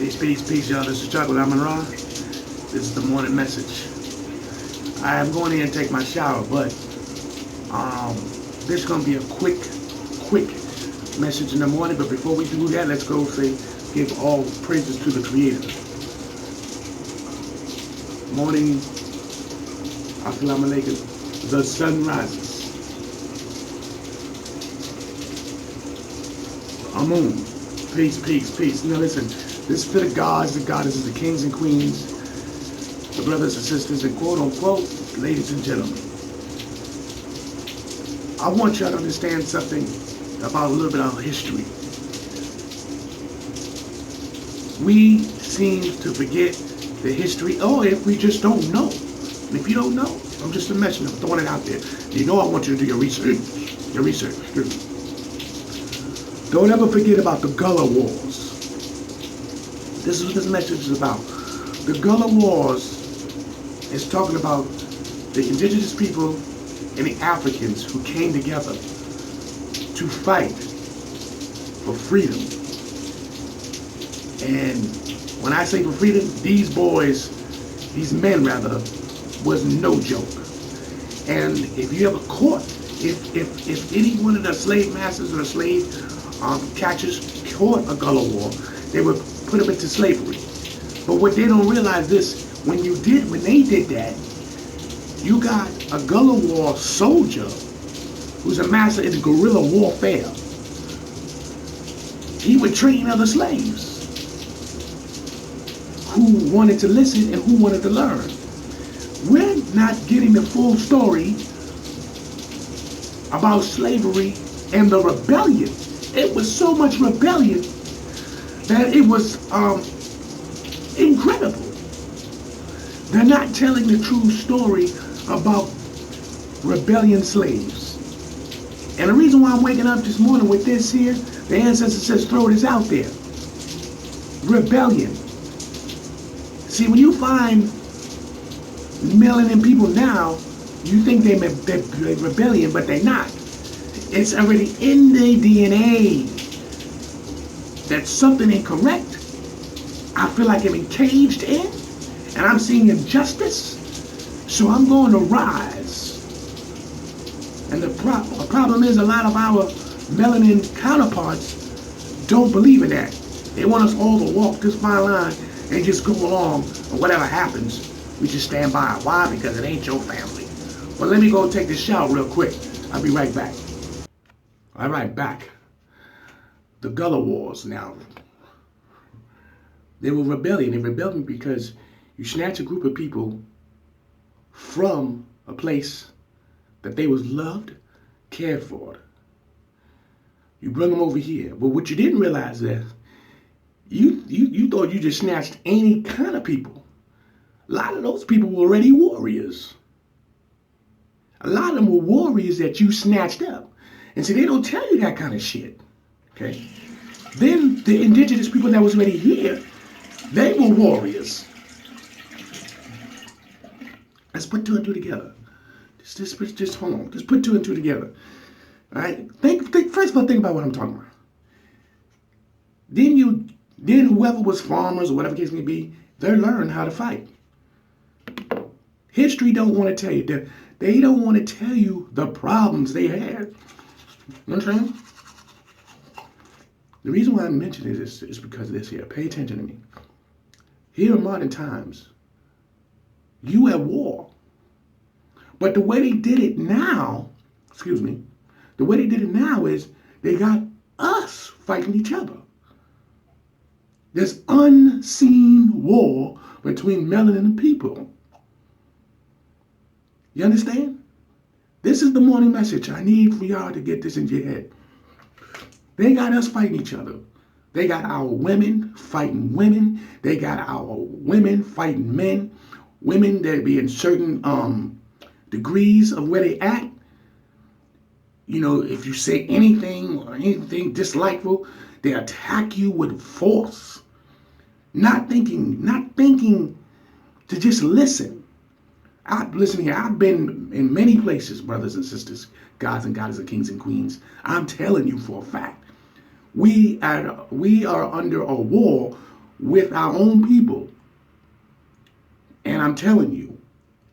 Peace, y'all. This is Chocolate AMUN-RA. This is the morning message. I am going in and take my shower, but this is going to be a quick message in the morning. But before we do that, let's go say, give all praises to the Creator. Morning, Assalamu alaikum. The sun rises. Amun. Peace. Now listen, this is for the gods, the goddesses, the kings and queens, the brothers and sisters, and quote unquote, ladies and gentlemen. I want y'all to understand something about a little bit of history. We seem to forget the history, or if we just don't know. And if you don't know, I'm just a messenger, I'm throwing it out there. You know I want you to do your research. Don't ever forget about the Gullah Wars. This is what this message is about. The Gullah Wars is talking about the indigenous people and the Africans who came together to fight for freedom. And when I say for freedom, these men was no joke. And if you ever caught, if any one of the slave masters or the slave catchers caught a Gullah War, they would put them into slavery. But what they don't realize is when they did that, you got a Gullah War soldier who's a master in guerrilla warfare. He would train other slaves who wanted to listen and who wanted to learn. We're not getting the full story about slavery and the rebellion. It was so much rebellion that it was incredible. They're not telling the true story about rebellion slaves. And the reason why I'm waking up this morning with this here, the ancestor says throw this out there. Rebellion. See, when you find melanin people now, you think they're rebellion, but they're not. It's already in their DNA. That's something incorrect. I feel like I'm encaged in, and I'm seeing injustice, so I'm going to rise. And the problem is a lot of our melanin counterparts don't believe in that. They want us all to walk this fine line and just go along, and whatever happens, we just stand by. Why? Because it ain't your family. Well, let me go take this shower real quick. I'll be right back. All right, back. The Gullah Wars now. They were rebellion. They rebelled because you snatch a group of people from a place that they was loved, cared for. You bring them over here. But what you didn't realize is you thought you just snatched any kind of people. A lot of those people were already warriors. A lot of them were warriors that you snatched up. And see, they don't tell you that kind of shit, okay? Then the indigenous people that was already here, they were warriors. Let's put two and two together. Just hold on. Just put two and two together. All right? First of all, think about what I'm talking about. Then whoever was farmers or whatever the case may be, they learned how to fight. History don't want to tell you that. They don't want to tell you the problems they had. You understand? The reason why I'm mentioning this is because of this here. Pay attention to me. Here in modern times, you at war. But the way they did it now, the way they did it now is they got us fighting each other. There's unseen war between melanin people. You understand? This is the morning message. I need for y'all to get this into your head. They got us fighting each other. They got our women fighting women. They got our women fighting men. Women that be in certain degrees of where they at. You know, if you say anything or anything dislikeful, they attack you with force. Not thinking to just listen. Listen here, I've been in many places, brothers and sisters, gods and goddesses, kings and queens. I'm telling you for a fact. We are under a war with our own people. And I'm telling you,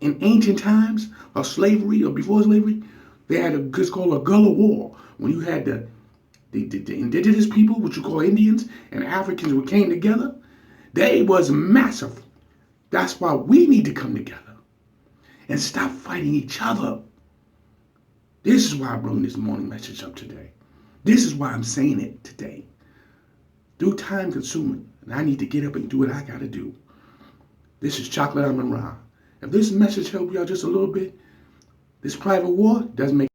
in ancient times of slavery or before slavery, they had it's called a guerrilla war. When you had the indigenous people, which you call Indians, and Africans who came together, they was massive. That's why we need to come together and stop fighting each other. This is why I brought this morning message up today. This is why I'm saying it today. Do time consuming, and I need to get up and do what I gotta do. This is Chocolate AMUN-RA. If this message helped y'all just a little bit, this private war doesn't make